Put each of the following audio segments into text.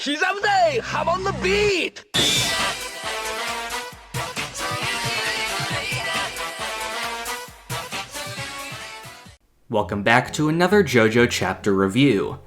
Kizabude, hop on the beat! Welcome back to another JoJo chapter review.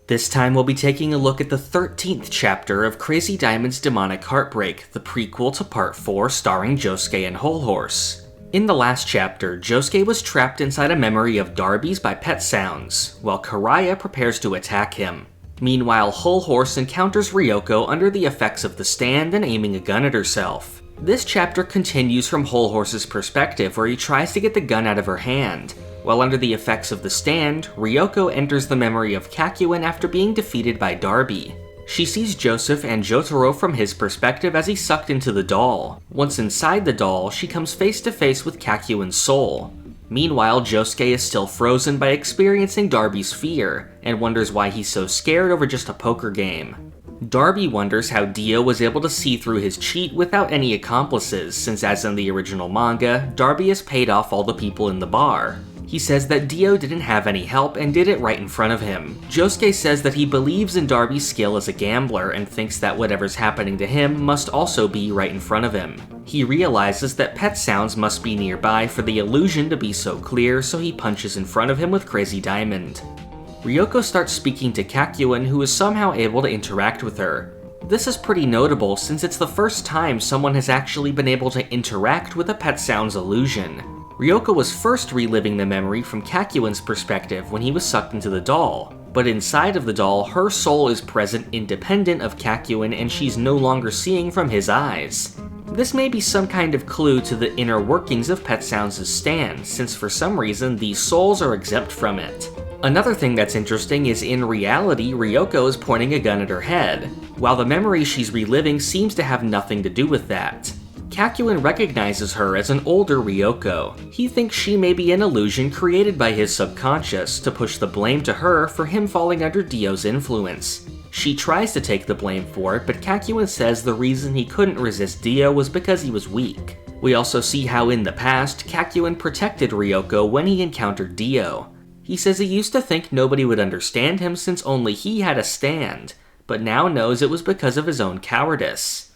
This time we'll be taking a look at the 13th chapter of Crazy Diamond's Demonic Heartbreak, the prequel to Part 4 starring Josuke and Whole Horse. In the last chapter, Josuke was trapped inside a memory of Darby's by Pet Sounds, while Karaya prepares to attack him. Meanwhile, Whole Horse encounters Ryoko under the effects of the stand and aiming a gun at herself. This chapter continues from Whole Horse's perspective, where he tries to get the gun out of her hand. While under the effects of the stand, Ryoko enters the memory of Kakyoin after being defeated by Darby. She sees Joseph and Jotaro from his perspective as he's sucked into the doll. Once inside the doll, she comes face to face with Kakyoin's soul. Meanwhile, Josuke is still frozen by experiencing Darby's fear, and wonders why he's so scared over just a poker game. Darby wonders how Dio was able to see through his cheat without any accomplices, since as in the original manga, Darby has paid off all the people in the bar. He says that Dio didn't have any help and did it right in front of him. Josuke says that he believes in Darby's skill as a gambler and thinks that whatever's happening to him must also be right in front of him. He realizes that Pet Sounds must be nearby for the illusion to be so clear, so he punches in front of him with Crazy Diamond. Ryoko starts speaking to Kakyoin, who is somehow able to interact with her. This is pretty notable since it's the first time someone has actually been able to interact with a Pet Sounds illusion. Ryoko was first reliving the memory from Kakyoin's perspective when he was sucked into the doll, but inside of the doll, her soul is present independent of Kakyoin and she's no longer seeing from his eyes. This may be some kind of clue to the inner workings of Pet Sounds' stand, since for some reason these souls are exempt from it. Another thing that's interesting is in reality, Ryoko is pointing a gun at her head, while the memory she's reliving seems to have nothing to do with that. Kakyoin recognizes her as an older Ryoko. He thinks she may be an illusion created by his subconscious to push the blame to her for him falling under Dio's influence. She tries to take the blame for it, but Kakyoin says the reason he couldn't resist Dio was because he was weak. We also see how in the past, Kakyoin protected Ryoko when he encountered Dio. He says he used to think nobody would understand him since only he had a stand, but now knows it was because of his own cowardice.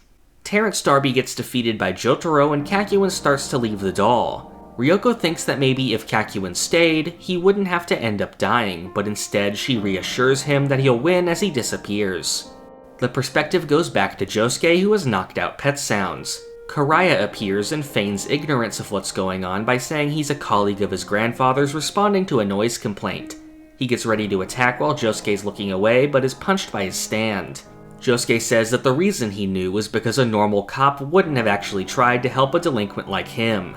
Terrence Darby gets defeated by Jotaro and Kakyoin starts to leave the doll. Ryoko thinks that maybe if Kakyoin stayed, he wouldn't have to end up dying, but instead she reassures him that he'll win as he disappears. The perspective goes back to Josuke, who has knocked out Pet Sounds. Karaya appears and feigns ignorance of what's going on by saying he's a colleague of his grandfather's responding to a noise complaint. He gets ready to attack while Josuke's looking away, but is punched by his stand. Josuke says that the reason he knew was because a normal cop wouldn't have actually tried to help a delinquent like him.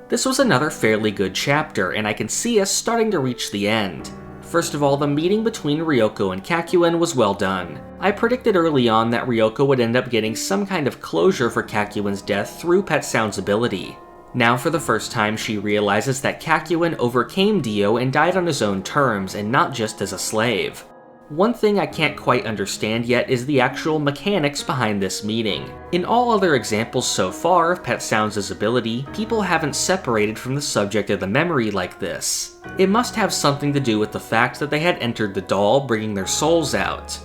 This was another fairly good chapter, and I can see us starting to reach the end. First of all, the meeting between Ryoko and Kakyoin was well done. I predicted early on that Ryoko would end up getting some kind of closure for Kakyoin's death through Pet Sounds' ability. Now for the first time she realizes that Kakyoin overcame Dio and died on his own terms and not just as a slave. One thing I can't quite understand yet is the actual mechanics behind this meeting. In all other examples so far of Pet Sounds' ability, people haven't separated from the subject of the memory like this. It must have something to do with the fact that they had entered the doll, bringing their souls out.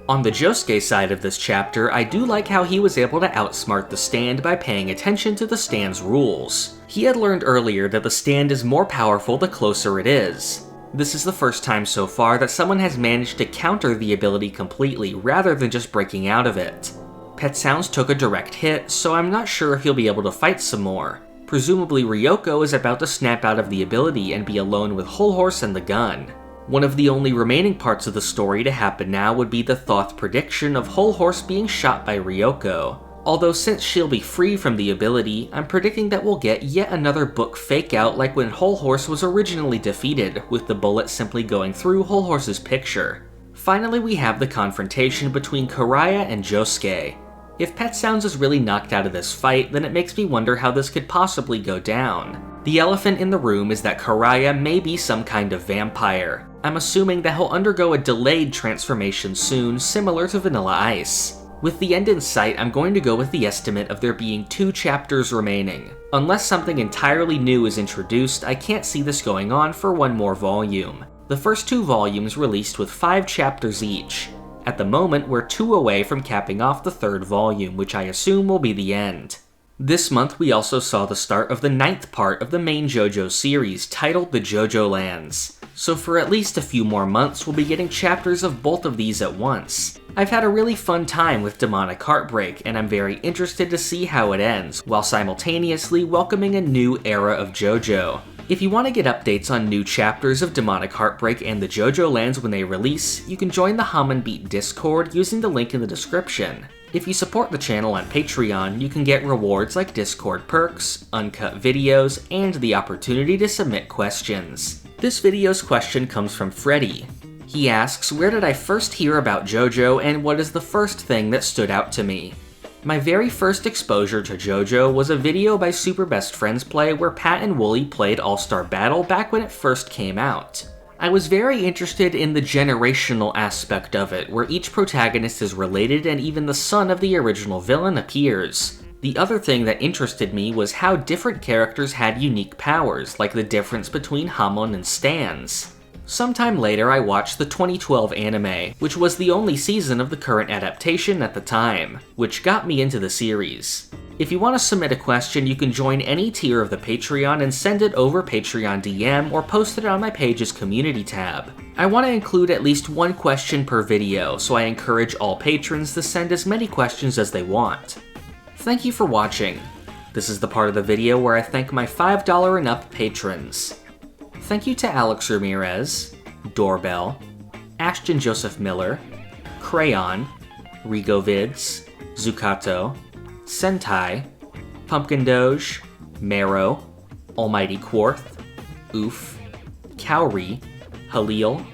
On the Josuke side of this chapter, I do like how he was able to outsmart the stand by paying attention to the stand's rules. He had learned earlier that the stand is more powerful the closer it is. This is the first time so far that someone has managed to counter the ability completely rather than just breaking out of it. Pet Sounds took a direct hit, so I'm not sure if he'll be able to fight some more. Presumably Ryoko is about to snap out of the ability and be alone with Whole Horse and the gun. One of the only remaining parts of the story to happen now would be the Thoth prediction of Whole Horse being shot by Ryoko. Although since she'll be free from the ability, I'm predicting that we'll get yet another book fake out like when Whole Horse was originally defeated, with the bullet simply going through Whole Horse's picture. Finally, we have the confrontation between Karaya and Josuke. If Pet Sounds is really knocked out of this fight, then it makes me wonder how this could possibly go down. The elephant in the room is that Karaya may be some kind of vampire. I'm assuming that he'll undergo a delayed transformation soon, similar to Vanilla Ice. With the end in sight, I'm going to go with the estimate of there being 2 chapters remaining. Unless something entirely new is introduced, I can't see this going on for one more volume. The first 2 volumes released with 5 chapters each. At the moment, we're 2 away from capping off the 3rd volume, which I assume will be the end. This month, we also saw the start of the 9th part of the main JoJo series, titled The JoJo Lands. So for at least a few more months, we'll be getting chapters of both of these at once. I've had a really fun time with Demonic Heartbreak, and I'm very interested to see how it ends, while simultaneously welcoming a new era of JoJo. If you want to get updates on new chapters of Demonic Heartbreak and the JoJo Lands when they release, you can join the Hum and Beat Discord using the link in the description. If you support the channel on Patreon, you can get rewards like Discord perks, uncut videos, and the opportunity to submit questions. This video's question comes from Freddy. He asks, where did I first hear about JoJo and what is the first thing that stood out to me? My very first exposure to JoJo was a video by Super Best Friends Play where Pat and Wooly played All-Star Battle back when it first came out. I was very interested in the generational aspect of it, where each protagonist is related and even the son of the original villain appears. The other thing that interested me was how different characters had unique powers, like the difference between Hamon and Stans. Sometime later, I watched the 2012 anime, which was the only season of the current adaptation at the time, which got me into the series. If you want to submit a question, you can join any tier of the Patreon and send it over Patreon DM or post it on my page's community tab. I want to include at least one question per video, so I encourage all patrons to send as many questions as they want. Thank you for watching. This is the part of the video where I thank my $5 and up patrons. Thank you to Alex Ramirez, Doorbell, Ashton Joseph Miller, Crayon, Rigovids, Zucato, Sentai, Pumpkin Doge, Marrow, Almighty Quarth, Oof, Cowrie, Halil,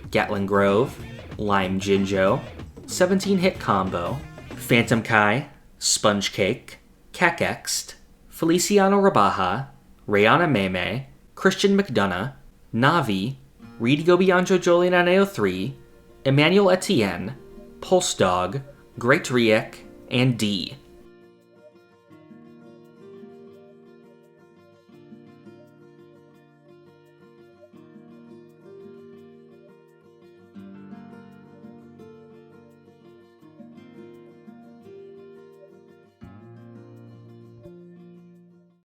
Gatlin Grove, Lime Jinjo, 17-Hit Combo, Phantom Kai, Sponge Cake, Cakext, Feliciano Rabaja, Rayana Meme, Christian McDonough, Navi, Reed Gobianjo Jolinaneo 3, Emmanuel Etienne, Pulse Dog, Great Riek, and D.